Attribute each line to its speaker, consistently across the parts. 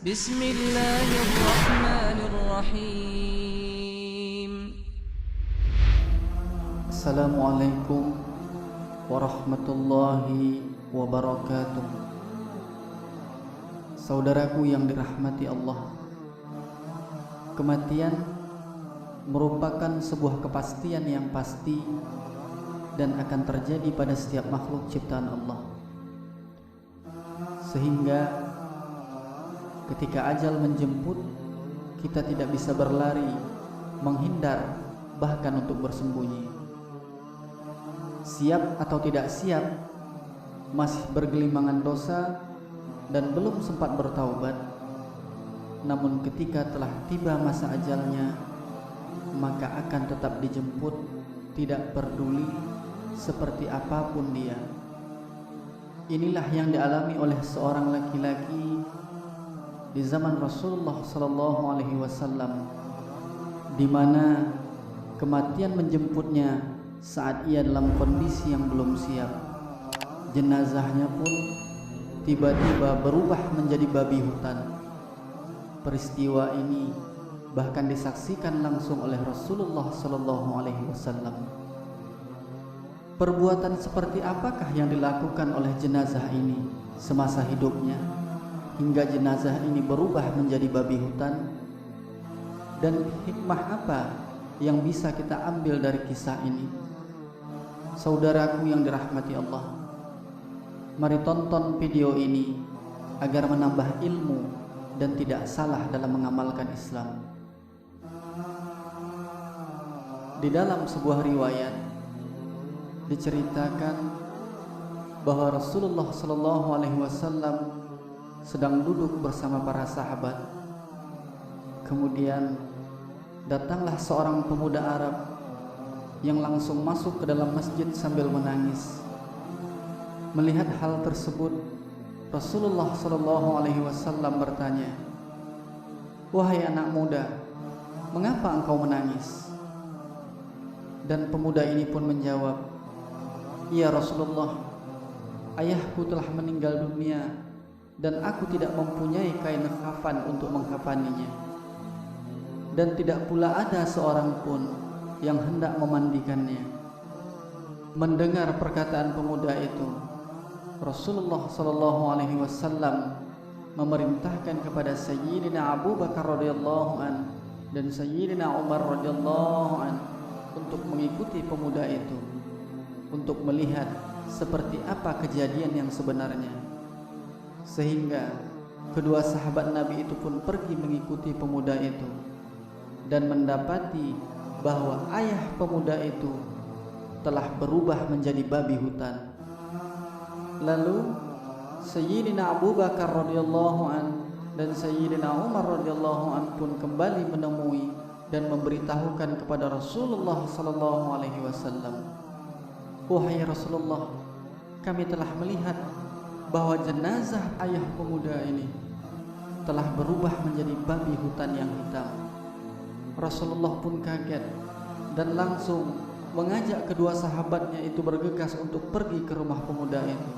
Speaker 1: Bismillahirrahmanirrahim.
Speaker 2: Assalamualaikum warahmatullahi wabarakatuh. Saudaraku yang dirahmati Allah, kematian merupakan sebuah kepastian yang pasti dan akan terjadi pada setiap makhluk ciptaan Allah. Sehingga ketika ajal menjemput, kita tidak bisa berlari, menghindar, bahkan untuk bersembunyi. Siap atau tidak siap, masih bergelimangan dosa dan belum sempat bertaubat, namun ketika telah tiba masa ajalnya, maka akan tetap dijemput, tidak peduli seperti apapun dia. Inilah yang dialami oleh seorang laki-laki di zaman Rasulullah SAW, di mana kematian menjemputnya saat ia dalam kondisi yang belum siap. Jenazahnya pun tiba-tiba berubah menjadi babi hutan. Peristiwa ini bahkan disaksikan langsung oleh Rasulullah SAW. Perbuatan seperti apakah yang dilakukan oleh jenazah ini semasa hidupnya hingga jenazah ini berubah menjadi babi hutan? Dan hikmah apa yang bisa kita ambil dari kisah ini? Saudaraku yang dirahmati Allah, mari tonton video ini agar menambah ilmu dan tidak salah dalam mengamalkan Islam. Di dalam sebuah riwayat diceritakan bahwa Rasulullah SAW sedang duduk bersama para sahabat. Kemudian datanglah seorang pemuda Arab yang langsung masuk ke dalam masjid sambil menangis. Melihat hal tersebut, Rasulullah SAW bertanya, "Wahai anak muda, mengapa engkau menangis?" Dan pemuda ini pun menjawab, "Ya Rasulullah, ayahku telah meninggal dunia dan aku tidak mempunyai kain kafan untuk mengkafaninya. Dan tidak pula ada seorang pun yang hendak memandikannya." Mendengar perkataan pemuda itu, Rasulullah SAW memerintahkan kepada Sayyidina Abu Bakar radhiyallahu an dan Sayyidina Umar radhiyallahu an untuk mengikuti pemuda itu, untuk melihat seperti apa kejadian yang sebenarnya. Sehingga kedua sahabat Nabi itu pun pergi mengikuti pemuda itu dan mendapati bahwa ayah pemuda itu telah berubah menjadi babi hutan. Lalu Sayyidina Abu Bakar radhiyallahu an dan Sayyidina Umar radhiyallahu an pun kembali menemui dan memberitahukan kepada Rasulullah SAW, "Wahai Rasulullah, kami telah melihat bahwa jenazah ayah pemuda ini telah berubah menjadi babi hutan yang hitam." Rasulullah pun kaget dan langsung mengajak kedua sahabatnya itu bergegas untuk pergi ke rumah pemuda itu.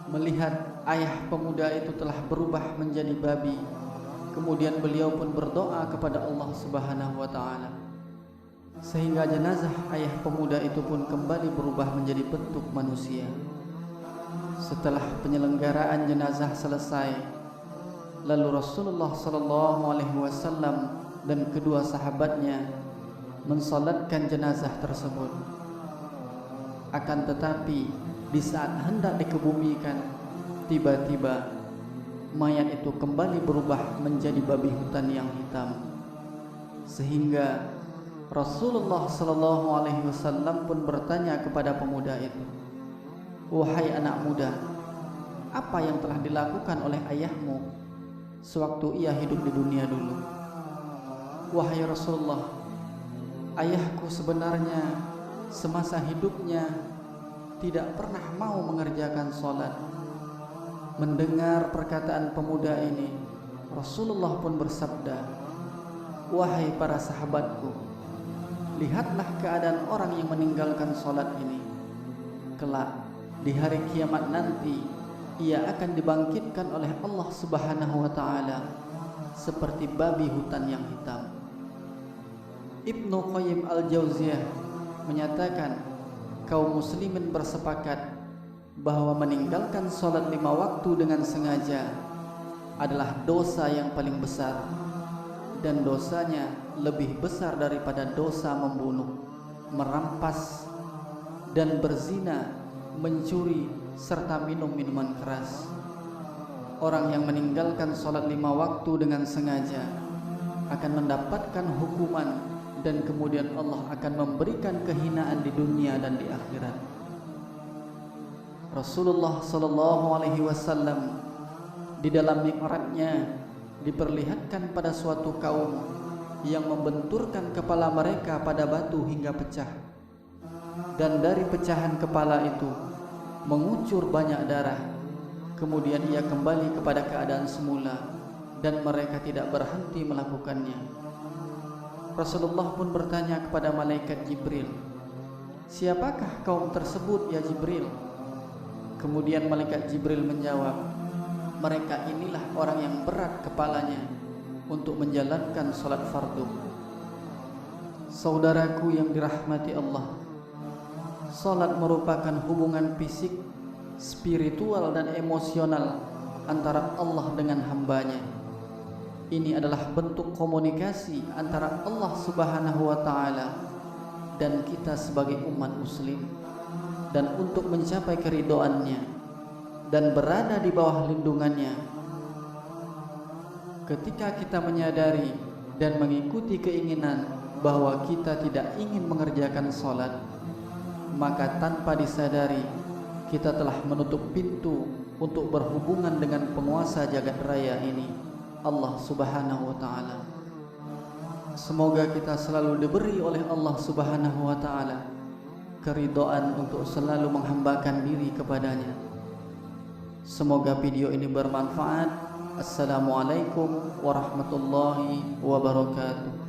Speaker 2: Melihat ayah pemuda itu telah berubah menjadi babi, kemudian beliau pun berdoa kepada Allah Subhanahu wa ta'ala, sehingga jenazah ayah pemuda itu pun kembali berubah menjadi bentuk manusia. Setelah penyelenggaraan jenazah selesai, lalu Rasulullah SAW dan kedua sahabatnya mensalatkan jenazah tersebut. Akan tetapi di saat hendak dikebumikan, tiba-tiba mayat itu kembali berubah menjadi babi hutan yang hitam. Sehingga Rasulullah SAW pun bertanya kepada pemuda itu, "Wahai anak muda, apa yang telah dilakukan oleh ayahmu sewaktu ia hidup di dunia dulu?" "Wahai Rasulullah, ayahku sebenarnya semasa hidupnya tidak pernah mau mengerjakan sholat." Mendengar perkataan pemuda ini, Rasulullah pun bersabda, "Wahai para sahabatku, lihatlah keadaan orang yang meninggalkan sholat ini. Kelak di hari kiamat nanti, ia akan dibangkitkan oleh Allah Subhanahu wa taala seperti babi hutan yang hitam. Ibnu Qayyim al-Jauziyah menyatakan kaum muslimin bersepakat bahwa meninggalkan sholat 5 waktu dengan sengaja adalah dosa yang paling besar, dan dosanya lebih besar daripada dosa membunuh, merampas, dan berzina, mencuri, serta minum minuman keras. Orang yang meninggalkan sholat 5 waktu dengan sengaja akan mendapatkan hukuman, dan kemudian Allah akan memberikan kehinaan di dunia dan di akhirat. Rasulullah SAW di dalam mi'rajnya diperlihatkan pada suatu kaum yang membenturkan kepala mereka pada batu hingga pecah, dan dari pecahan kepala itu mengucur banyak darah. Kemudian ia kembali kepada keadaan semula dan mereka tidak berhenti melakukannya. Rasulullah pun bertanya kepada malaikat Jibril, "Siapakah kaum tersebut ya Jibril?" Kemudian malaikat Jibril menjawab, "Mereka inilah orang yang berat kepalanya untuk menjalankan salat fardu." Saudaraku yang dirahmati Allah, salat merupakan hubungan fisik, spiritual dan emosional antara Allah dengan hambanya. Ini adalah bentuk komunikasi antara Allah Subhanahu wa taala dan kita sebagai umat muslim. Dan untuk mencapai keridhoannya dan berada di bawah lindungannya, ketika kita menyadari dan mengikuti keinginan bahwa kita tidak ingin mengerjakan sholat, maka tanpa disadari kita telah menutup pintu untuk berhubungan dengan penguasa jagat raya ini, Allah Subhanahu wa taala. Semoga kita selalu diberi oleh Allah Subhanahu wa taala keridhaan untuk selalu menghambakan diri kepadanya. Semoga video ini bermanfaat. Assalamualaikum warahmatullahi wabarakatuh.